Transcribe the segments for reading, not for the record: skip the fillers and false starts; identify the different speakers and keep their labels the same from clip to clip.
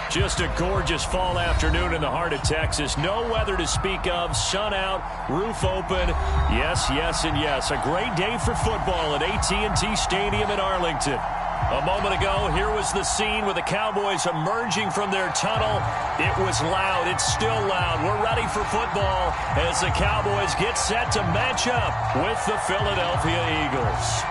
Speaker 1: Just a gorgeous fall afternoon in the heart of Texas. No weather to speak of. Sun out, roof open. Yes, yes, and yes. A great day for football at AT&T Stadium in Arlington. A moment ago, here was the scene with the Cowboys emerging from their tunnel. It was loud. It's still loud. We're ready for football as the Cowboys get set to match up with the Philadelphia Eagles.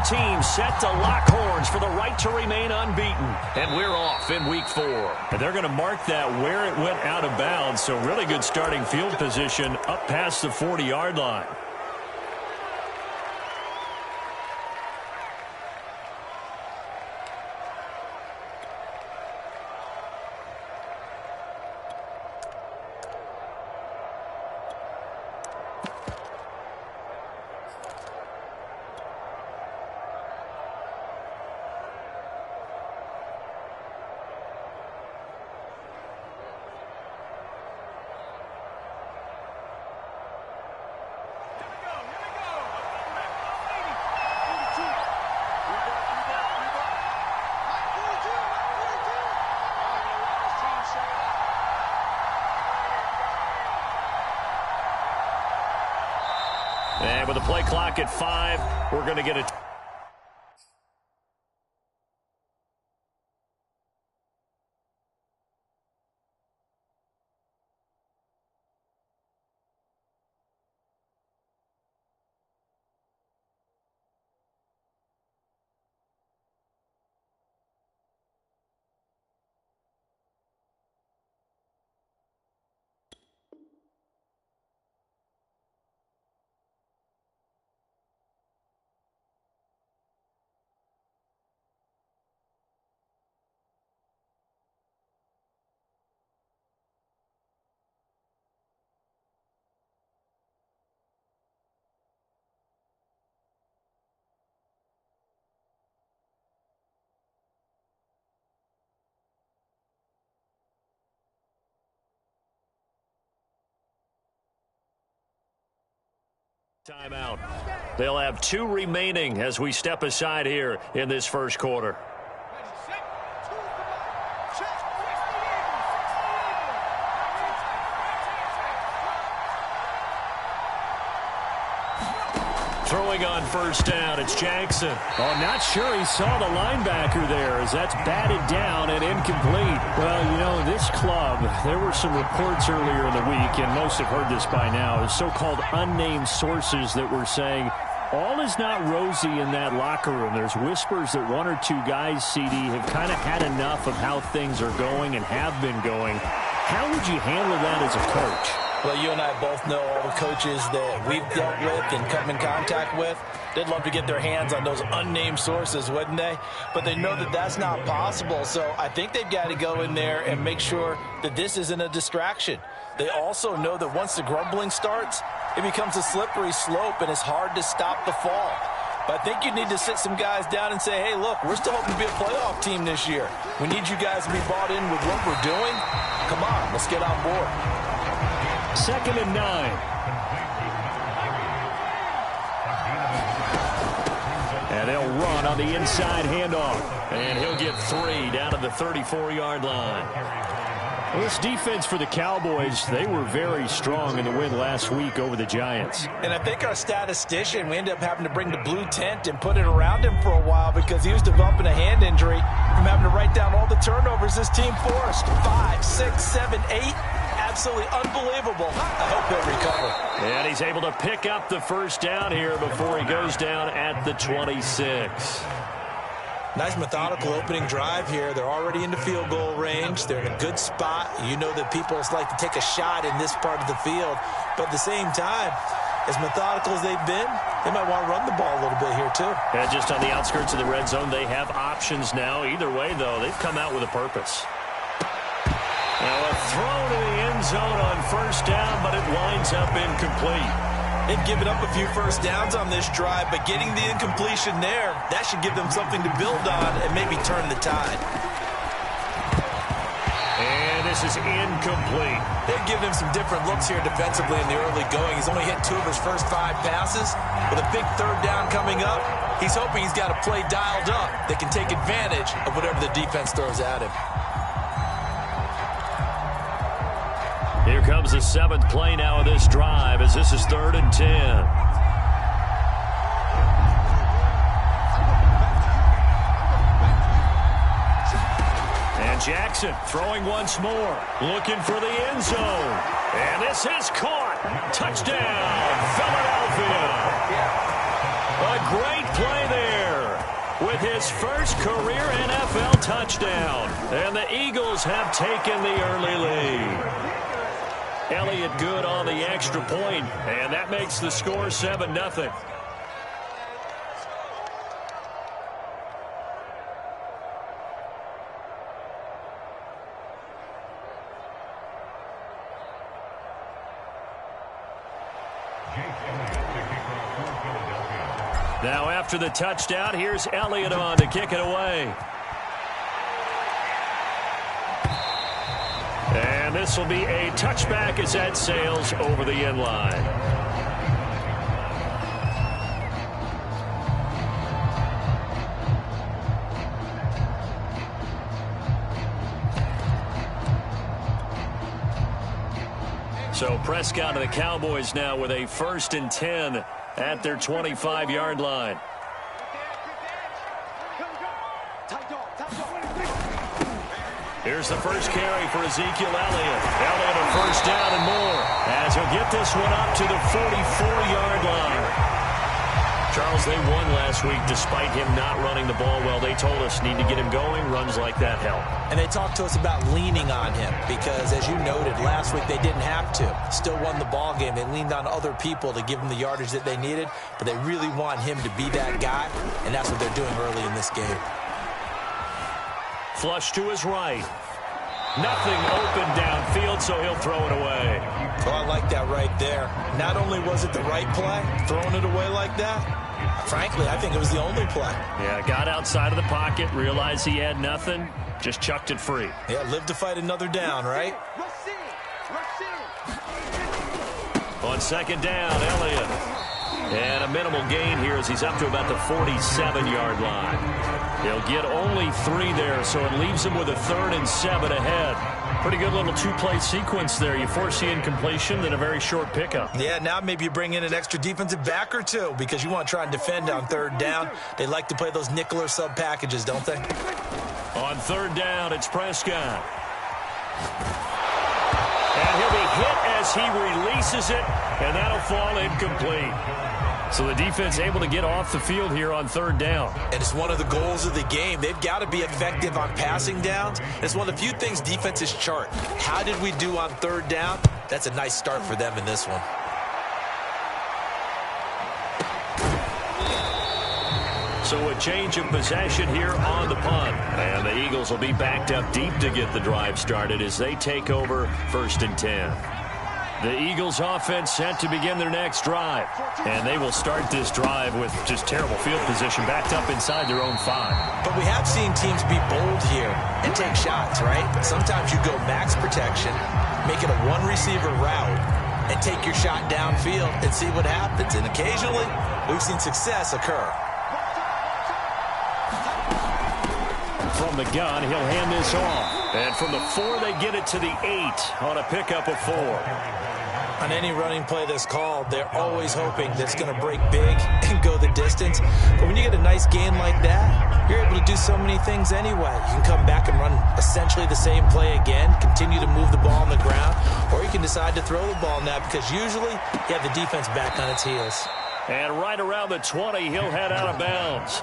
Speaker 1: Teams set to lock horns for the right to remain unbeaten. And we're off in week 4. And they're going to mark that where it went out of bounds. So really good starting field position up past the 40-yard line. And with the play clock at 5, we're going to get it. Timeout. They'll have 2 remaining as we step aside here in this first quarter. Throwing on first down, it's Jackson. Oh, not sure he saw the linebacker there as that's batted down and incomplete. Well, you know, this club, there were some reports earlier in the week, and most have heard this by now, so-called unnamed sources that were saying all is not rosy in that locker room. There's whispers that 1 or 2 guys, CD, have kind of had enough of how things are going and have been going. How would you handle that as a coach?
Speaker 2: Well, you and I both know all the coaches that we've dealt with and come in contact with. They'd love to get their hands on those unnamed sources, wouldn't they? But they know that that's not possible, so I think they've got to go in there and make sure that this isn't a distraction. They also know that once the grumbling starts, it becomes a slippery slope, and it's hard to stop the fall. But I think you need to sit some guys down and say, hey, look, we're still hoping to be a playoff team this year. We need you guys to be bought in with what we're doing. Come on, let's get on board.
Speaker 1: 2nd and 9. And they'll run on the inside handoff. And he'll get 3 down to the 34-yard line. Well, this defense for the Cowboys, they were very strong in the win last week over the Giants.
Speaker 2: And I think our statistician, we ended up having to bring the blue tent and put it around him for a while because he was developing a hand injury from having to write down all the turnovers this team forced. 5, 6, 7, 8. Absolutely unbelievable. I hope he'll recover.
Speaker 1: And he's able to pick up the first down here before he goes down at the 26.
Speaker 3: Nice methodical opening drive here. They're already into field goal range. They're in a good spot. You know that people like to take a shot in this part of the field. But at the same time, as methodical as they've been, they might want to run the ball a little bit here too.
Speaker 1: And just on the outskirts of the red zone, they have options now. Either way, though, they've come out with a purpose. Now a throw to the end zone on first down, but it winds up incomplete.
Speaker 2: They've given up a few first downs on this drive, but getting the incompletion there, that should give them something to build on and maybe turn the tide.
Speaker 1: And this is incomplete.
Speaker 3: They've given him some different looks here defensively in the early going. He's only hit 2 of his first 5 passes. With a big third down coming up, he's hoping he's got a play dialed up that can take advantage of whatever the defense throws at him.
Speaker 1: Here comes the 7th play now of this drive as this is 3rd and 10. And Jackson throwing once more, looking for the end zone. And this is caught. Touchdown, Philadelphia. A great play there with his first career NFL touchdown. And the Eagles have taken the early lead. Elliott good on the extra point, and that makes the score 7-0. Now after the touchdown, here's Elliott on to kick it away. And this will be a touchback as that sails over the end line. So Prescott and the Cowboys now with a 1st and 10 at their 25-yard line. Here's the first carry for Ezekiel Elliott. Elliott a first down and more as he'll get this one up to the 44-yard line. Charles, they won last week despite him not running the ball well. They told us need to get him going. Runs like that help.
Speaker 3: And they talked to us about leaning on him because, as you noted, last week they didn't have to. Still won the ball game. They leaned on other people to give them the yardage that they needed, but they really want him to be that guy, and that's what they're doing early in this game.
Speaker 1: Flush to his right. Nothing open downfield, so he'll throw it away.
Speaker 3: Well, I like that right there. Not only was it the right play, throwing it away like that, frankly, I think it was the only play.
Speaker 1: Yeah, got outside of the pocket, realized he had nothing, just chucked it free.
Speaker 3: Yeah, live to fight another down, right?
Speaker 1: On 2nd down, Elliott. And a minimal gain here as he's up to about the 47-yard line. He'll get only 3 there, so it leaves him with a 3rd and 7 ahead. Pretty good little 2-play sequence there. You force the incompletion, then a very short pickup.
Speaker 3: Yeah, now maybe you bring in an extra defensive back or two because you want to try and defend on 3rd down. They like to play those nickel or sub packages, don't they?
Speaker 1: On 3rd down, it's Prescott. And he'll be hit as he releases it, and that'll fall incomplete. So the defense able to get off the field here on 3rd down.
Speaker 3: And it's one of the goals of the game. They've got to be effective on passing downs. It's one of the few things defenses chart. How did we do on 3rd down? That's a nice start for them in this one.
Speaker 1: So a change of possession here on the punt. And the Eagles will be backed up deep to get the drive started as they take over 1st and 10. The Eagles offense set to begin their next drive. And they will start this drive with just terrible field position backed up inside their own 5.
Speaker 3: But we have seen teams be bold here and take shots, right? Sometimes you go max protection, make it a 1-receiver route, and take your shot downfield and see what happens. And occasionally, we've seen success occur.
Speaker 1: From the gun, he'll hand this off. And from the 4, they get it to the 8 on a pickup of 4.
Speaker 3: On any running play that's called, they're always hoping that it's going to break big and go the distance. But when you get a nice gain like that, you're able to do so many things anyway. You can come back and run essentially the same play again, continue to move the ball on the ground, or you can decide to throw the ball now because usually you have the defense back on its heels.
Speaker 1: And right around the 20, he'll head out of bounds.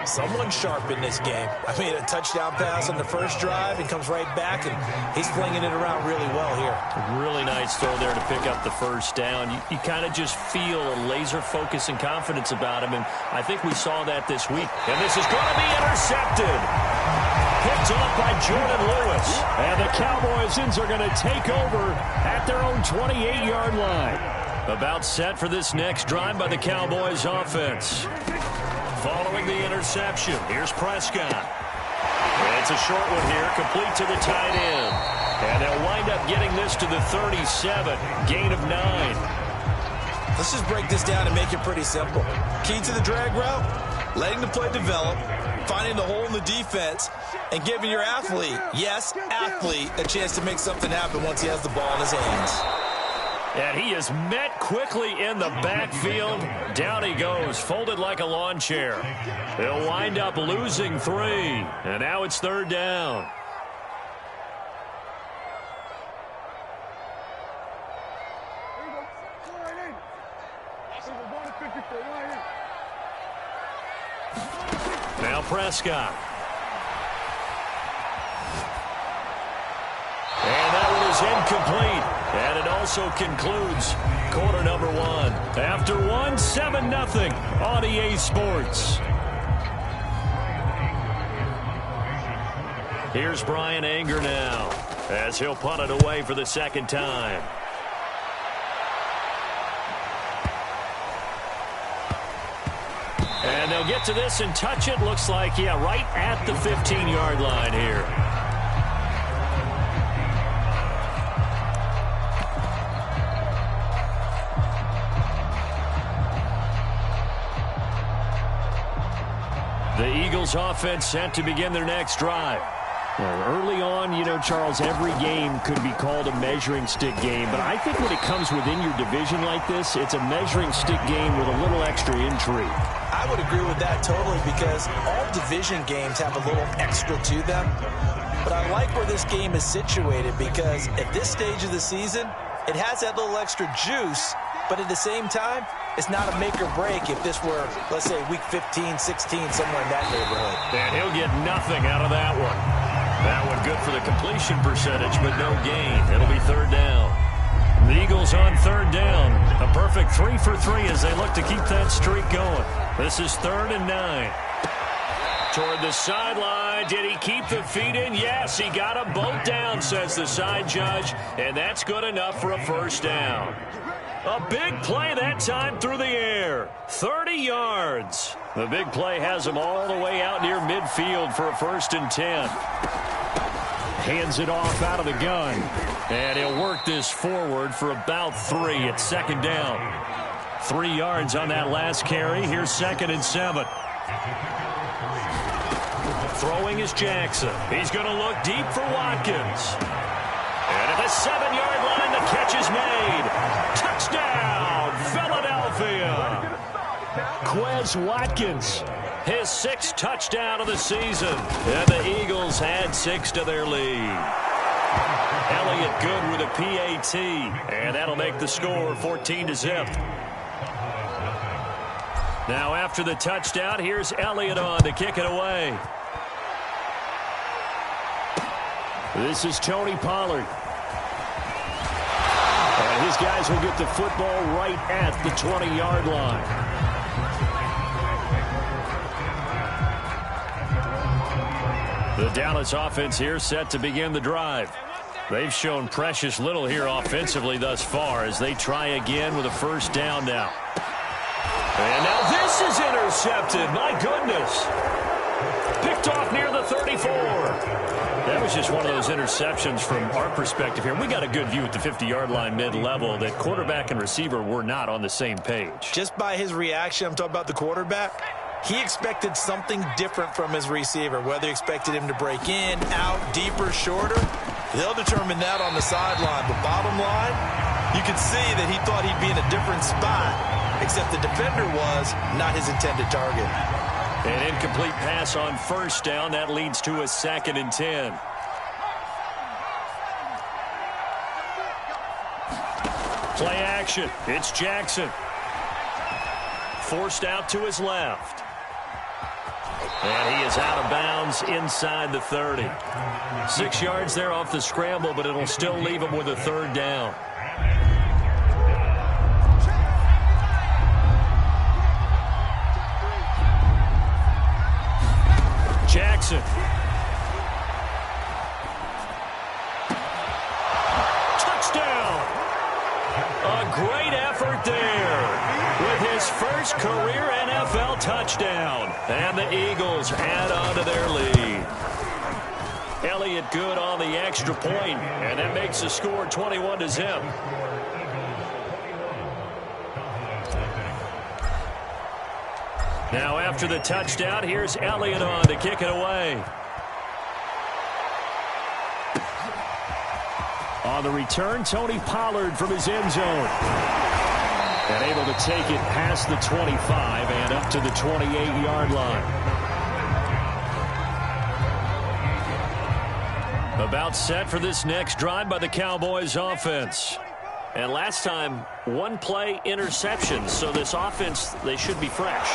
Speaker 3: Someone sharp in this game. I mean, a touchdown pass on the first drive and comes right back, and he's flinging it around really well here.
Speaker 1: Really nice throw there to pick up the first down. You kind of just feel a laser focus and confidence about him, and I think we saw that this week. And this is going to be intercepted. Picked off by Jordan Lewis. And the Cowboys are going to take over at their own 28-yard line. About set for this next drive by the Cowboys offense. Following the interception, here's Prescott. It's a short one here, complete to the tight end. And they'll wind up getting this to the 37, gain of 9.
Speaker 3: Let's just break this down and make it pretty simple. Key to the drag route, letting the play develop, finding the hole in the defense, and giving your athlete, yes, athlete, a chance to make something happen once he has the ball in his hands.
Speaker 1: And he is met quickly in the backfield. Down he goes, folded like a lawn chair. They'll wind up losing 3, and now it's 3rd down. Now Prescott. And that one is incomplete. And it also concludes quarter number 1. After 1, 7-0 on EA Sports. Here's Brian Anger now as he'll punt it away for the second time. And they'll get to this and touch it. Looks like, yeah, right at the 15-yard line here. The Eagles offense set to begin their next drive. Well, early on, you know, Charles, every game could be called a measuring stick game. But I think when it comes within your division like this, it's a measuring stick game with a little extra intrigue.
Speaker 3: I would agree with that totally because all division games have a little extra to them. But I like where this game is situated because at this stage of the season, it has that little extra juice. But at the same time, it's not a make or break if this were, let's say, week 15, 16, somewhere in that neighborhood.
Speaker 1: And he'll get nothing out of that one. That one good for the completion percentage, but no gain. It'll be 3rd down. The Eagles on 3rd down. A perfect 3 for 3 as they look to keep that streak going. This is 3rd and 9. Toward the sideline. Did he keep the feet in? Yes, he got them both down, says the side judge. And that's good enough for a first down. A big play that time through the air. 30 yards. The big play has him all the way out near midfield for a 1st and 10. Hands it off out of the gun. And he'll work this forward for about 3 at 2nd down. 3 yards on that last carry. Here's 2nd and 7. Throwing is Jackson. He's going to look deep for Watkins. And at the 7-yard line, the catch is made. Touchdown, Philadelphia. Quez Watkins, his 6th touchdown of the season. And the Eagles add 6 to their lead. Elliott good with a PAT. And that'll make the score 14-0. Now after the touchdown, here's Elliott on to kick it away. This is Tony Pollard. And his guys will get the football right at the 20-yard line. The Dallas offense here set to begin the drive. They've shown precious little here offensively thus far as they try again with a 1st down now. And now this is intercepted. My goodness. Picked off near the 34. That was just one of those interceptions from our perspective here. We got a good view at the 50-yard line mid-level that quarterback and receiver were not on the same page.
Speaker 3: Just by his reaction, I'm talking about the quarterback, he expected something different from his receiver. Whether he expected him to break in, out, deeper, shorter, they'll determine that on the sideline. But bottom line, you could see that he thought he'd be in a different spot, except the defender was not his intended target.
Speaker 1: An incomplete pass on 1st down. That leads to a 2nd and 10. Play action. It's Jackson. forced out to his left. And he is out of bounds inside the 30. 6 yards there off the scramble, but it'll still leave him with a third down. Jackson. Touchdown. A great effort there with his first career NFL touchdown. And the Eagles add on to their lead. Elliott good on the extra point, and that makes the score 21-0. Now after the touchdown, here's Elliott on to kick it away. On the return, Tony Pollard from his end zone. And able to take it past the 25 and up to the 28-yard line. About set for this next drive by the Cowboys offense. And last time, one play interception. So this offense, they should be fresh.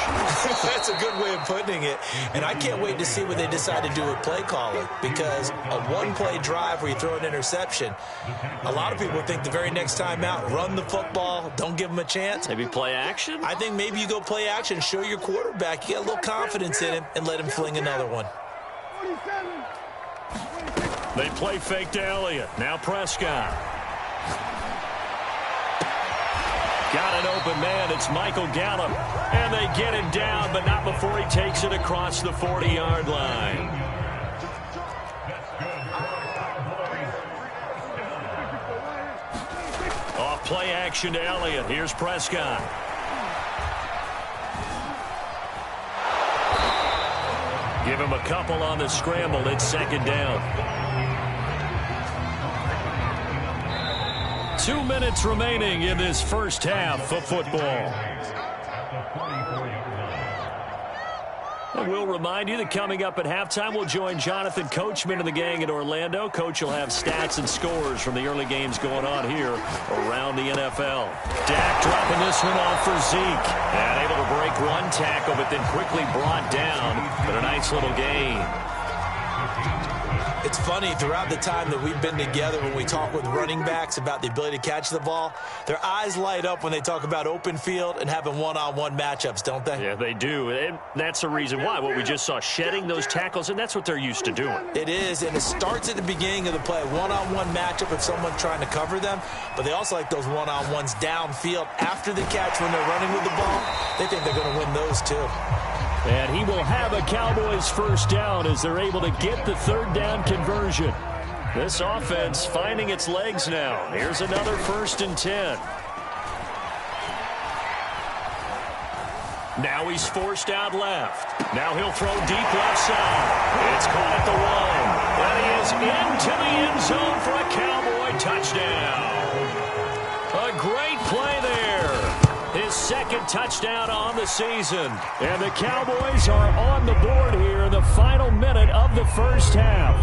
Speaker 3: That's a good way of putting it. And I can't wait to see what they decide to do with play calling. Because a one-play drive where you throw an interception, a lot of people think the very next time out, run the football, don't give them a chance.
Speaker 1: Maybe play action?
Speaker 3: I think maybe you go play action, show your quarterback, you get a little confidence in him, and let him fling another one.
Speaker 1: They play fake to Elliott. Now Prescott. Got an open man. It's Michael Gallup. And they get him down, but not before he takes it across the 40-yard line. Off play action to Elliott. Here's Prescott. Give him a couple on the scramble. It's second down. 2 minutes remaining in this first half of football. And we'll remind you that coming up at halftime, we'll join Jonathan Coachman and the gang in Orlando. Coach will have stats and scores from the early games going on here around the NFL. Dak dropping this one off for Zeke. And able to break one tackle, but then quickly brought down. But a nice little gain.
Speaker 3: It's funny, throughout the time that we've been together, when we talk with running backs about the ability to catch the ball, their eyes light up when they talk about open field and having one-on-one matchups, don't they?
Speaker 1: Yeah, they do. And that's the reason why. What we just saw, shedding those tackles, and that's what they're used to doing.
Speaker 3: It is, and it starts at the beginning of the play. One-on-one matchup with someone trying to cover them, but they also like those one-on-ones downfield after the catch when they're running with the ball. They think they're going to win those, too.
Speaker 1: And he will have a Cowboys first down as they're able to get the third down conversion. This offense finding its legs now. Here's another 1st and 10. Now he's forced out left. Now he'll throw deep left side. It's caught at the 1. And he is into the end zone for a Cowboy touchdown. A great play there. His second touchdown on the season. And the Cowboys are on the board here in the final minute of the first half.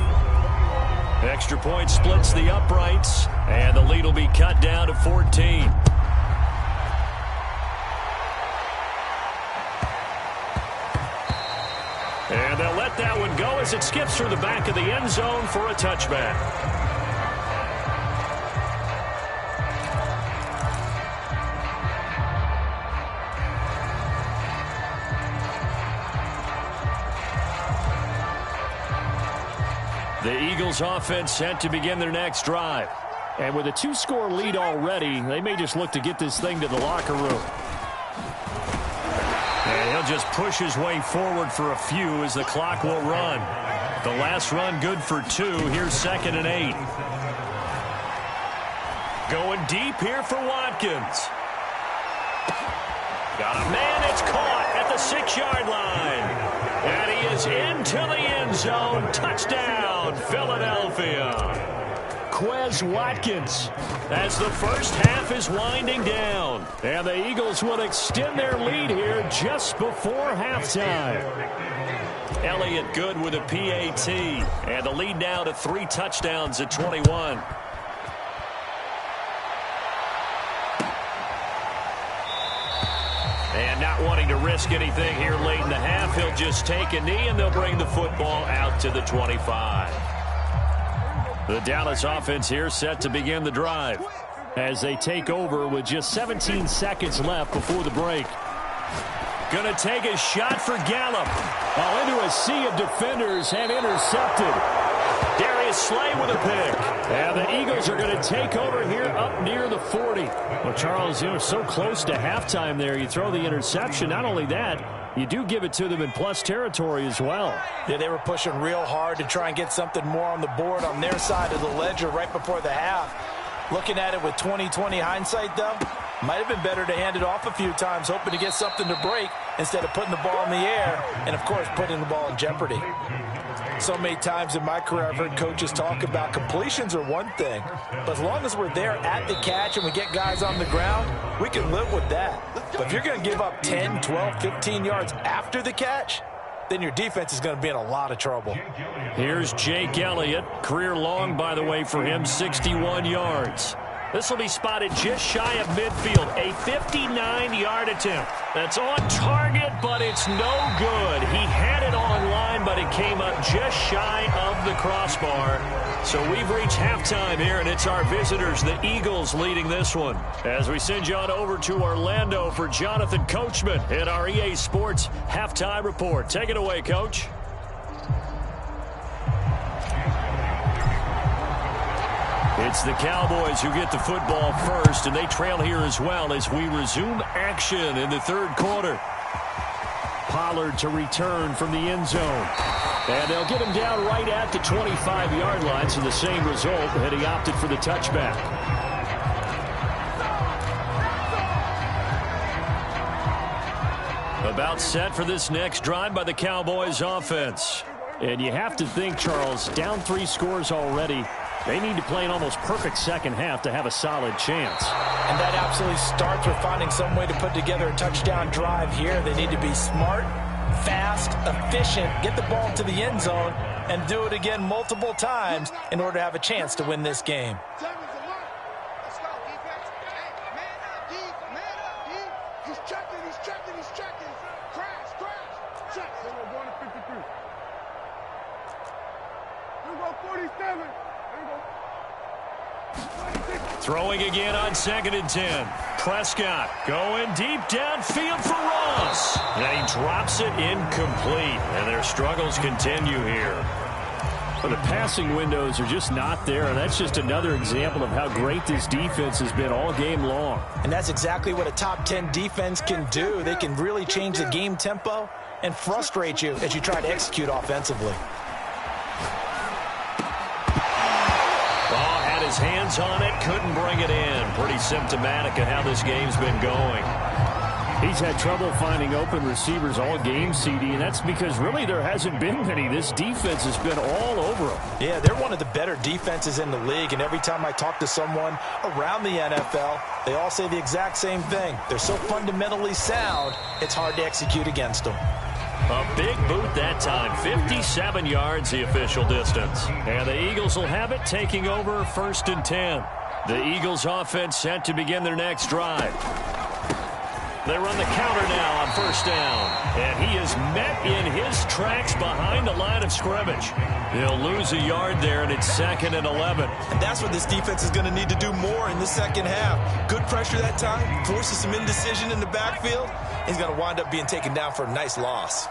Speaker 1: Extra point splits the uprights, and the lead will be cut down to 14. And they'll let that one go as it skips through the back of the end zone for a touchback. The Eagles offense set to begin their next drive. And with a 2-score lead already, they may just look to get this thing to the locker room. And he'll just push his way forward for a few as the clock will run. The last run good for 2. Here's 2nd and 8. Going deep here for Watkins. Got a man, it's caught at the 6-yard line. And he is into the end zone. Touchdown, Philadelphia. Quez Watkins as the first half is winding down. And the Eagles will extend their lead here just before halftime. Elliott good with a PAT. And the lead now to 3 touchdowns at 21. And not wanting to risk anything here late in the half. He'll just take a knee, and they'll bring the football out to the 25. The Dallas offense here set to begin the drive as they take over with just 17 seconds left before the break. Going to take a shot for Gallup. Into a sea of defenders and intercepted. Darius Slay with a pick. And the Eagles are going to take over here up near the 40. Well, Charles, so close to halftime there. You throw the interception. Not only that, you do give it to them in plus territory as well.
Speaker 2: Yeah, they were pushing real hard to try and get something more on the board on their side of the ledger right before the half. Looking at it with 20/20 hindsight, though, might have been better to hand it off a few times, hoping to get something to break instead of putting the ball in the air and, of course, putting the ball in jeopardy. So many times in my career I've heard coaches talk about completions are one thing, but as long as we're there at the catch and we get guys on the ground, we can live with that. But if you're going to give up 10, 12, 15 yards after the catch, then your defense is going to be in a lot of trouble.
Speaker 1: Here's Jake Elliott. Career long, by the way, for him, 61 yards. This will be spotted just shy of midfield. A 59-yard attempt. That's on target, but it's no good. He had it on line, but it came up just shy of the crossbar. So we've reached halftime here, and it's our visitors, the Eagles, leading this one. As we send you on over to Orlando for Jonathan Coachman at our EA Sports Halftime Report. Take it away, Coach. It's the Cowboys who get the football first, and they trail here as well as we resume action in the third quarter. Pollard to return from the end zone. And they'll get him down right at the 25-yard line, so the same result, and he opted for the touchback. About set for this next drive by the Cowboys offense. And you have to think, Charles, down 3 scores already. They need to play an almost perfect second half to have a solid chance.
Speaker 2: And that absolutely starts with finding some way to put together a touchdown drive here. They need to be smart, fast, efficient, get the ball into the end zone, and do it again multiple times in order to have a chance to win this game.
Speaker 1: Throwing again on 2nd and 10. Prescott going deep downfield for Ross. And he drops it incomplete. And their struggles continue here. Well, the passing windows are just not there. And that's just another example of how great this defense has been all game long.
Speaker 2: And that's exactly what a top 10 defense can do. They can really change the game tempo and frustrate you as you try to execute offensively.
Speaker 1: His hands on it, couldn't bring it in. Pretty symptomatic of how this game's been going. He's had trouble finding open receivers all game, CD, and that's because really there hasn't been many. This defense has been all over him.
Speaker 2: Yeah, they're one of the better defenses in the league, and every time I talk to someone around the NFL, they all say the exact same thing. They're so fundamentally sound, it's hard to execute against them.
Speaker 1: A big boot that time. 57 yards the official distance. And the Eagles will have it, taking over 1st and 10. The Eagles offense set to begin their next drive. They run the counter now on 1st down. And he is met in his tracks behind the line of scrimmage. He'll lose a yard there, and it's 2nd and 11.
Speaker 4: And that's what this defense is going to need to do more in the second half. Good pressure that time, forces some indecision in the backfield. He's going to wind up being taken down for a nice loss.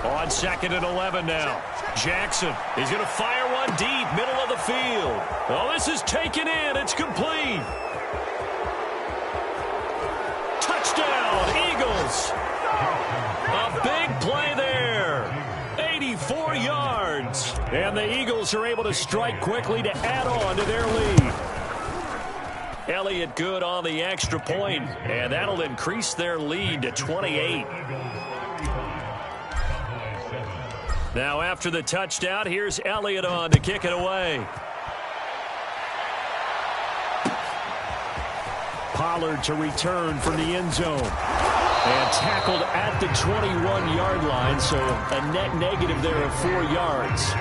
Speaker 1: On 2nd and 11 now. Jackson, he's going to fire one deep, middle of the field. Oh, this is taken in. It's complete. Touchdown, Eagles. A big play there. 84 yards. And the Eagles are able to strike quickly to add on to their lead. Elliott good on the extra point, and that'll increase their lead to 28. Now after the touchdown, here's Elliott on to kick it away. Pollard to return from the end zone. And tackled at the 21-yard line, so a net negative there of 4 yards.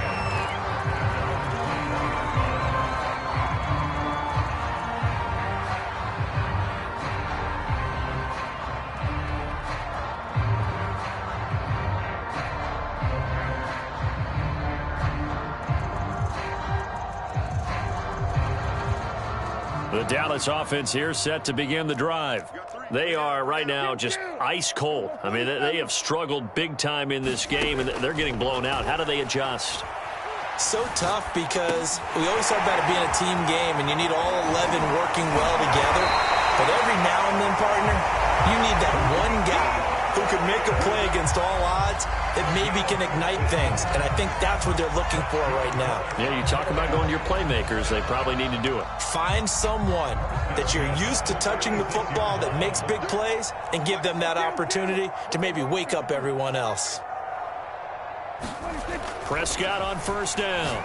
Speaker 1: The Dallas offense here set to begin the drive. They are right now just ice cold. I mean, they have struggled big time in this game, and they're getting blown out. How do they adjust?
Speaker 3: So tough because we always talk about it being a team game, and you need all 11 working well together. But every now and then, partner, you need that one guy who can make a play against all odds that maybe can ignite things. And I think that's what they're looking for right now.
Speaker 1: Yeah, you talk about going to your playmakers. They probably need to do it.
Speaker 3: Find someone that you're used to touching the football that makes big plays and give them that opportunity to maybe wake up everyone else.
Speaker 1: Prescott on first down.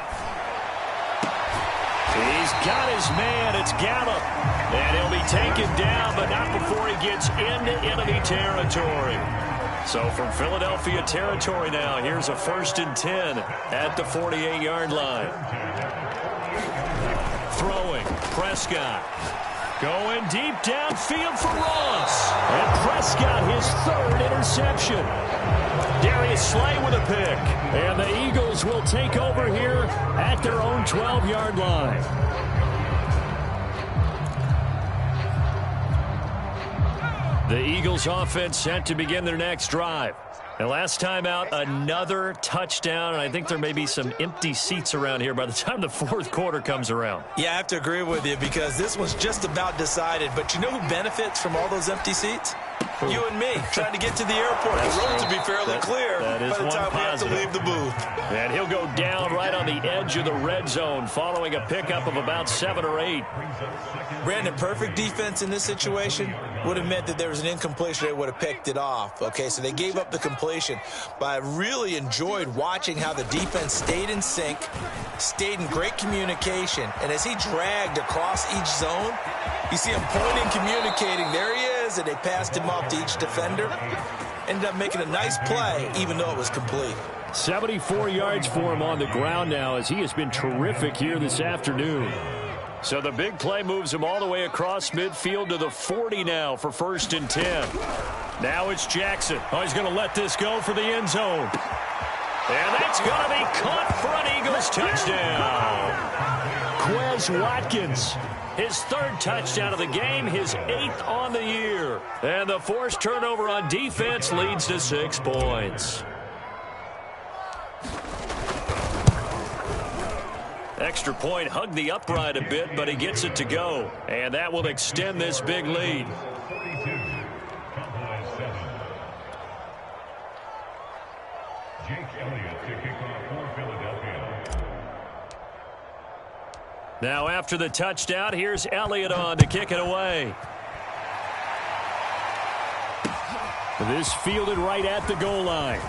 Speaker 1: He's got his man. It's Gallup. And he'll be taken down, but not before he gets into enemy territory. So from Philadelphia territory now, here's a 1st and 10 at the 48-yard line. Throwing, Prescott. Going deep downfield for Ross. And Prescott, his 3rd interception. Darius Slay with a pick. And the Eagles will take over here at their own 12-yard line. The Eagles offense set to begin their next drive. And last time out, another touchdown, and I think there may be some empty seats around here by the time the 4th quarter comes around.
Speaker 3: Yeah, I have to agree with you because this one's just about decided. But you know who benefits from all those empty seats? You and me, trying to get to the airport. The roads will be fairly clear by the time we have to leave the booth.
Speaker 1: And he'll go down right on the edge of the red zone following a pickup of about 7 or 8.
Speaker 3: Brandon, perfect defense in this situation would have meant that there was an incompletion. They would have picked it off. Okay, so they gave up the completion. But I really enjoyed watching how the defense stayed in sync, stayed in great communication. And as he dragged across each zone, you see him pointing, communicating. There he is, and they passed him off to each defender. Ended up making a nice play, even though it was complete.
Speaker 1: 74 yards for him on the ground now as he has been terrific here this afternoon. So the big play moves him all the way across midfield to the 40 now for 1st and 10. Now it's Jackson. Oh, he's going to let this go for the end zone. And that's going to be caught for an Eagles touchdown. Quez Watkins, his 3rd touchdown of the game, his 8th on the year. And the forced turnover on defense leads to 6 points. Extra point hugged the upright a bit, but he gets it to go. And that will extend this big lead. Now after the touchdown, here's Elliott on to kick it away. This fielded right at the goal line.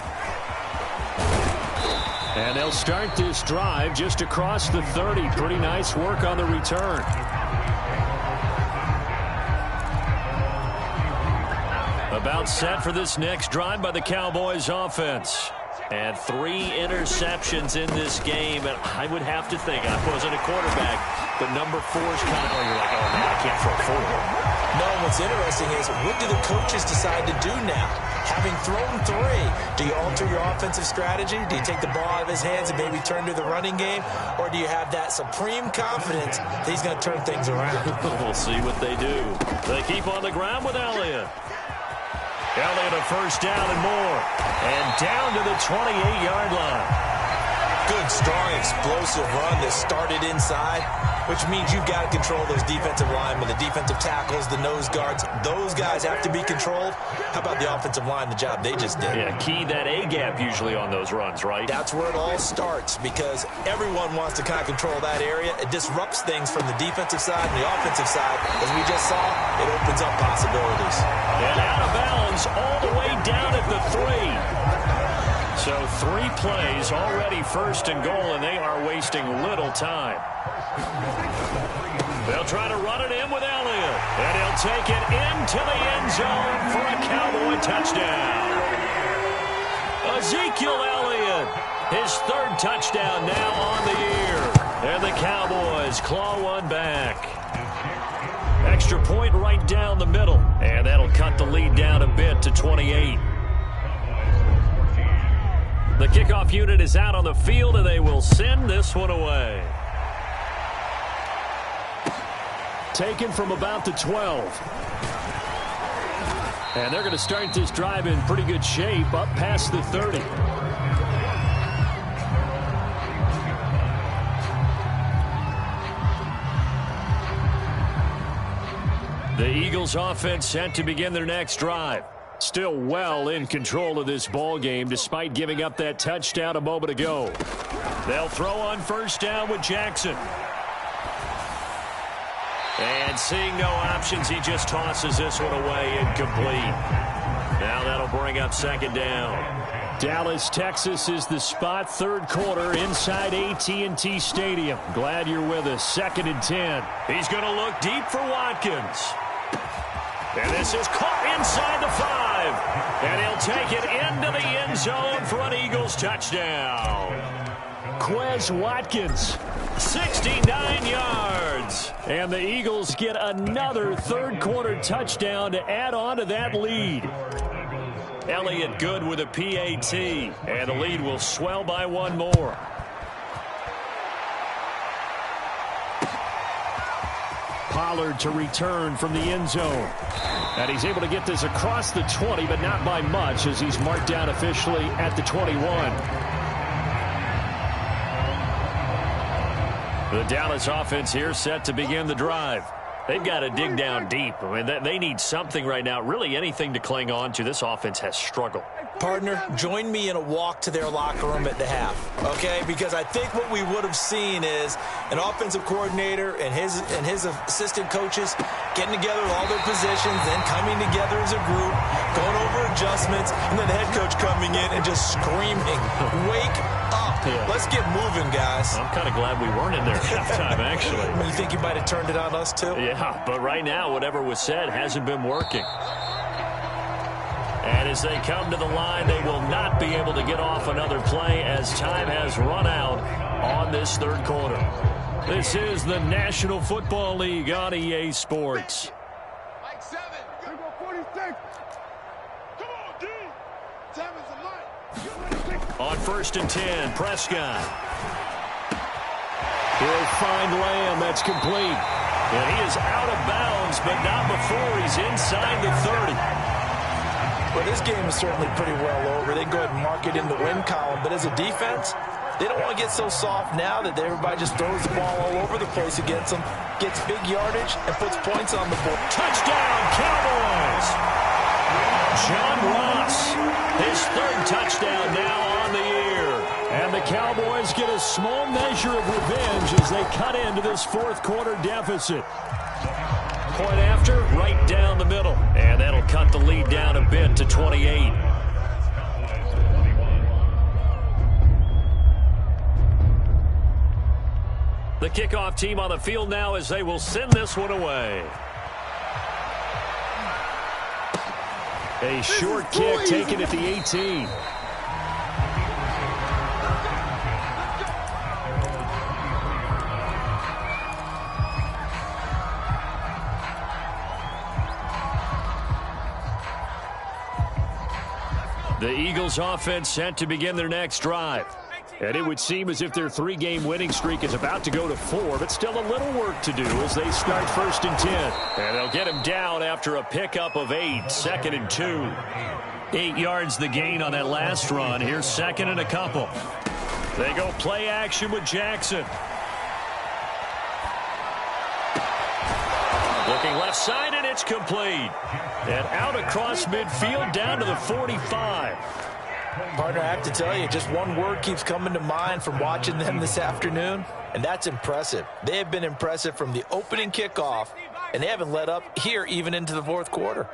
Speaker 1: And they'll start this drive just across the 30. Pretty nice work on the return. About set for this next drive by the Cowboys offense. And 3 interceptions in this game. And I would have to think, I wasn't a quarterback, but number 4 is kind of, you're like, oh, man, I can't throw 4.
Speaker 3: No, what's interesting is, what do the coaches decide to do now? Having thrown 3, do you alter your offensive strategy? Do you take the ball out of his hands and maybe turn to the running game? Or do you have that supreme confidence that he's going to turn things around?
Speaker 1: We'll see what they do. They keep on the ground with Elliott. Elliott a first down and more. And down to the 28-yard line.
Speaker 3: Good, strong, explosive run that started inside, which means you've got to control those defensive linemen, the defensive tackles, the nose guards. Those guys have to be controlled. How about the offensive line, the job they just did?
Speaker 1: Yeah, key that A-gap usually on those runs, right?
Speaker 3: That's where it all starts because everyone wants to kind of control that area. It disrupts things from the defensive side and the offensive side. As we just saw, it opens up possibilities.
Speaker 1: And out of bounds all the way down at the 3. So 3 plays already 1st and goal, and they are wasting little time. They'll try to run it in with Elliott, and he'll take it into the end zone for a Cowboy touchdown. Ezekiel Elliott, his 3rd touchdown now on the year, and the Cowboys claw one back. Extra point right down the middle, and that'll cut the lead down a bit to 28. The kickoff unit is out on the field, and they will send this one away. taken from about the 12. And they're going to start this drive in pretty good shape, up past the 30. The Eagles offense set to begin their next drive. Still well in control of this ball game despite giving up that touchdown a moment ago. They'll throw on first down with Jackson. And seeing no options, he just tosses this one away, incomplete. Now that'll bring up second down. Dallas, Texas is the spot, third quarter inside AT&T Stadium. Glad you're with us. 2nd and 10. He's going to look deep for Watkins. And this is caught inside the 5. And he'll take it into the end zone for an Eagles touchdown. Quez Watkins, 69 yards. And the Eagles get another third quarter touchdown to add on to that lead. Elliott good with a PAT. And the lead will swell by one more. Pollard to return from the end zone. And he's able to get this across the 20, but not by much as he's marked down officially at the 21. The Dallas offense here set to begin the drive. They've got to dig down deep. I mean, they need something right now, really anything to cling on to. This offense has struggled.
Speaker 3: Partner, join me in a walk to their locker room at the half, okay? Because I think what we would have seen is an offensive coordinator and his assistant coaches getting together with all their positions, then coming together as a group, going over adjustments, and then the head coach coming in and just screaming, "Wake up. Yeah. Let's get moving, guys."
Speaker 1: I'm kind of glad we weren't in there at halftime, actually.
Speaker 3: You think you might have turned it on us, too?
Speaker 1: Yeah, but right now, whatever was said hasn't been working. And as they come to the line, they will not be able to get off another play as time has run out on this third quarter. This is the National Football League on EA Sports.
Speaker 5: Mike 7. Here we go, 46. Come on, D. 7's a light.
Speaker 1: On 1st and 10, Prescott. He'll find Lamb. That's complete. And he is out of bounds, but not before he's inside the 30.
Speaker 3: Well, this game is certainly pretty well over. They can go ahead and mark it in the win column. But as a defense, they don't want to get so soft now that everybody just throws the ball all over the place against them, gets big yardage, and puts points on the board.
Speaker 1: Touchdown, Cowboys! John Ross, his third touchdown now on the year. And the Cowboys get a small measure of revenge as they cut into this fourth quarter deficit. Point after, right down the middle. And that'll cut the lead down a bit to 28. The kickoff team on the field now as they will send this one away. A short kick taken at the 18. The Eagles offense set to begin their next drive. And it would seem as if their three-game winning streak is about to go to 4, but still a little work to do as they start 1st and 10. And they'll get him down after a pickup of 8, 2nd and 2. 8 yards the gain on that last run. Here's 2nd and a couple. They go play action with Jackson. Looking left side, and it's complete. And out across midfield down to the 45.
Speaker 3: Partner, I have to tell you, just one word keeps coming to mind from watching them this afternoon, and that's impressive. They have been impressive from the opening kickoff, and they haven't let up here even into the fourth quarter.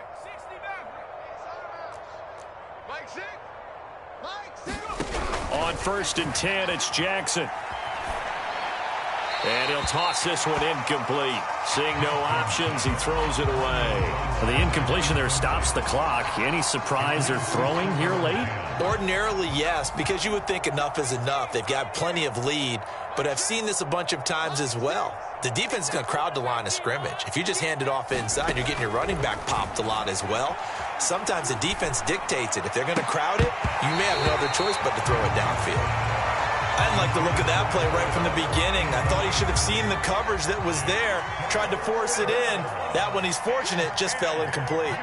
Speaker 1: On 1st and 10, it's Jackson. And he'll toss this one incomplete. Seeing no options, he throws it away. The incompletion there stops the clock. Any surprise they're throwing here late?
Speaker 3: Ordinarily, yes, because you would think enough is enough. They've got plenty of lead, but I've seen this a bunch of times as well. The defense is going to crowd the line of scrimmage. If you just hand it off inside, you're getting your running back popped a lot as well. Sometimes the defense dictates it. If they're going to crowd it, you may have no other choice but to throw it downfield. I didn't like the look of that play right from the beginning. I thought he should have seen the coverage that was there, tried to force it in. That one, he's fortunate, just fell incomplete.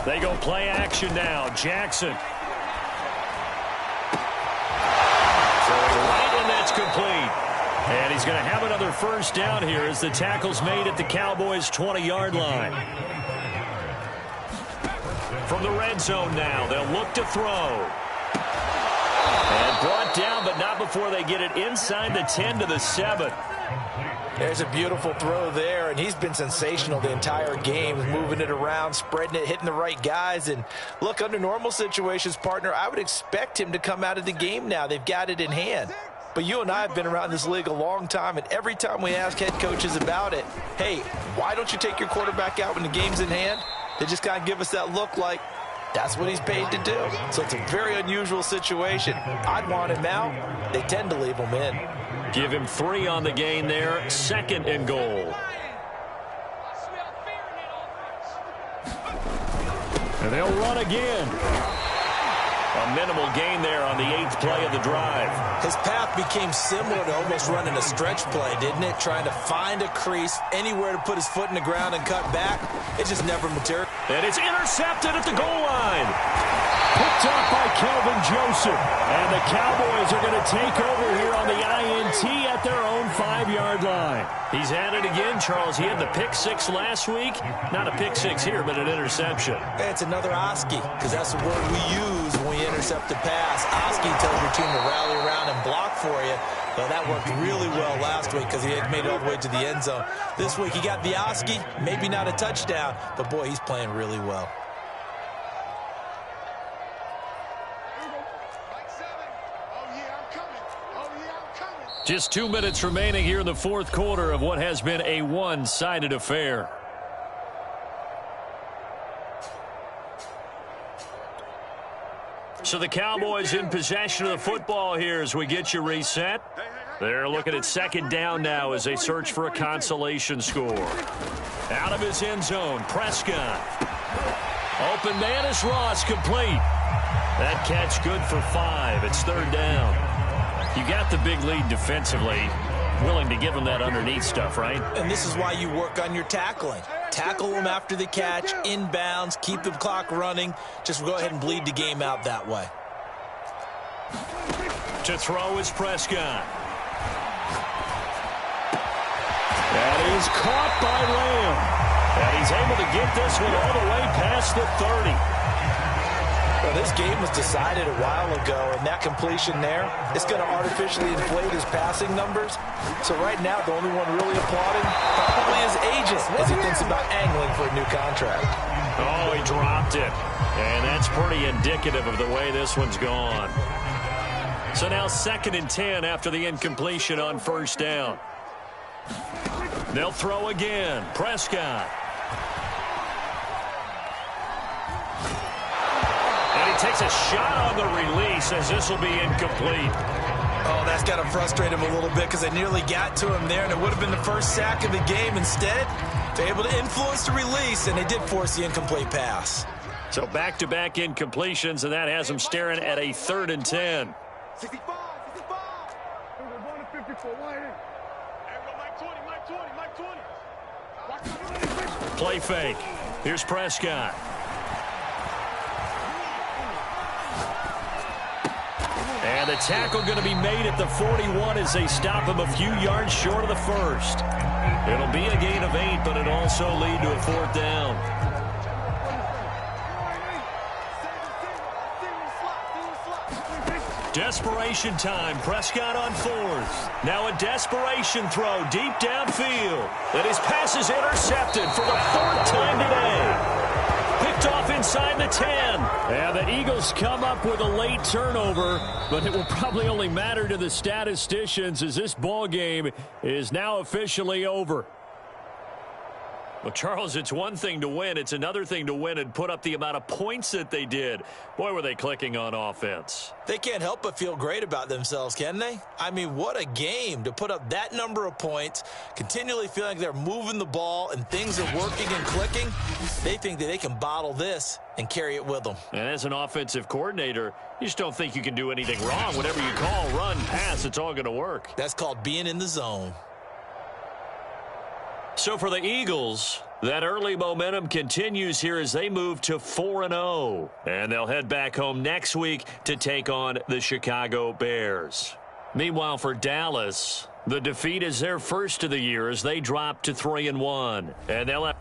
Speaker 1: They go play action now. Jackson. Right, and that's complete. And he's going to have another first down here as the tackle's made at the Cowboys' 20-yard line. From the red zone now, they'll look to throw. And brought down, but not before they get it inside the 10 to the 7.
Speaker 2: There's a beautiful throw there, and he's been sensational the entire game, moving it around, spreading it, hitting the right guys. And look, under normal situations, partner, I would expect him to come out of the game now. They've got it in hand. But you and I have been around this league a long time, and every time we ask head coaches about it, hey, why don't you take your quarterback out when the game's in hand? They just kind of give us that look like that's what he's paid to do. So it's a very unusual situation. I'd want him out. They tend to leave him in.
Speaker 1: Give him 3 on the gain there. 2nd and goal. And they'll run again. A minimal gain there on the 8th play of the drive.
Speaker 3: His path became similar to almost running a stretch play, didn't it? Trying to find a crease, anywhere to put his foot in the ground and cut back. It just never materialized.
Speaker 1: And it's intercepted at the goal line. Picked up by Kelvin Joseph. And the Cowboys are going to take over here on the INT at their own 5-yard line. He's at it again, Charles. He had the pick 6 last week. Not a pick 6 here, but an interception.
Speaker 3: It's another Oski, because that's the word we use when you intercept a pass. Oski tells your team to rally around and block for you. Well, that worked really well last week because he had made it all the way to the end zone. This week he got the Oski, maybe not a touchdown, but boy, he's playing really well.
Speaker 1: Just 2 minutes remaining here in the 4th quarter of what has been a one-sided affair. So the Cowboys in possession of the football here as we get you reset. They're looking at 2nd down now as they search for a consolation score. Out of his end zone, Prescott. Open man is Ross, complete. That catch good for 5. It's 3rd down. You got the big lead defensively. Willing to give them that underneath stuff, right?
Speaker 3: And this is why you work on your tackling. Tackle them after the catch, inbounds, keep the clock running. Just go ahead and bleed the game out that way.
Speaker 1: To throw is Prescott. That is caught by Lamb. And he's able to get this one all the way past the 30.
Speaker 2: Well, this game was decided a while ago, and that completion there is going to artificially inflate his passing numbers. So right now, the only one really applauding probably his agent as he thinks about angling for a new contract.
Speaker 1: Oh, he dropped it. And that's pretty indicative of the way this one's gone. So now 2nd and 10 after the incompletion on 1st down. They'll throw again. Prescott. Takes a shot on the release as this will be incomplete.
Speaker 3: Oh, that's got to frustrate him a little bit because they nearly got to him there, and it would have been the first sack of the game. Instead, they're able to influence the release, and they did force the incomplete pass.
Speaker 1: So back-to-back incompletions, and that has them staring at a 3rd and 10.
Speaker 5: 65. We're going to 54. Mike 20.
Speaker 1: Play fake. Here's Prescott. And the tackle going to be made at the 41 as they stop him a few yards short of the 1st. It'll be a gain of 8, but it'll also lead to a 4th down. Desperation time. Prescott on 4th. Now a desperation throw deep downfield. And his pass is intercepted for the 4th time today. Picked off inside the 10. And the Eagles come up with a late turnover, but it will probably only matter to the statisticians as this ball game is now officially over. Well, Charles, it's one thing to win. It's another thing to win and put up the amount of points that they did. Boy, were they clicking on offense.
Speaker 3: They can't help but feel great about themselves, can they? I mean, what a game to put up that number of points, continually feeling like they're moving the ball and things are working and clicking. They think that they can bottle this and carry it with them.
Speaker 1: And as an offensive coordinator, you just don't think you can do anything wrong. Whatever you call, run, pass, it's all going to work.
Speaker 3: That's called being in the zone.
Speaker 1: So for the Eagles, that early momentum continues here as they move to 4-0. And they'll head back home next week to take on the Chicago Bears. Meanwhile, for Dallas, the defeat is their first of the year as they drop to 3-1. And they'll have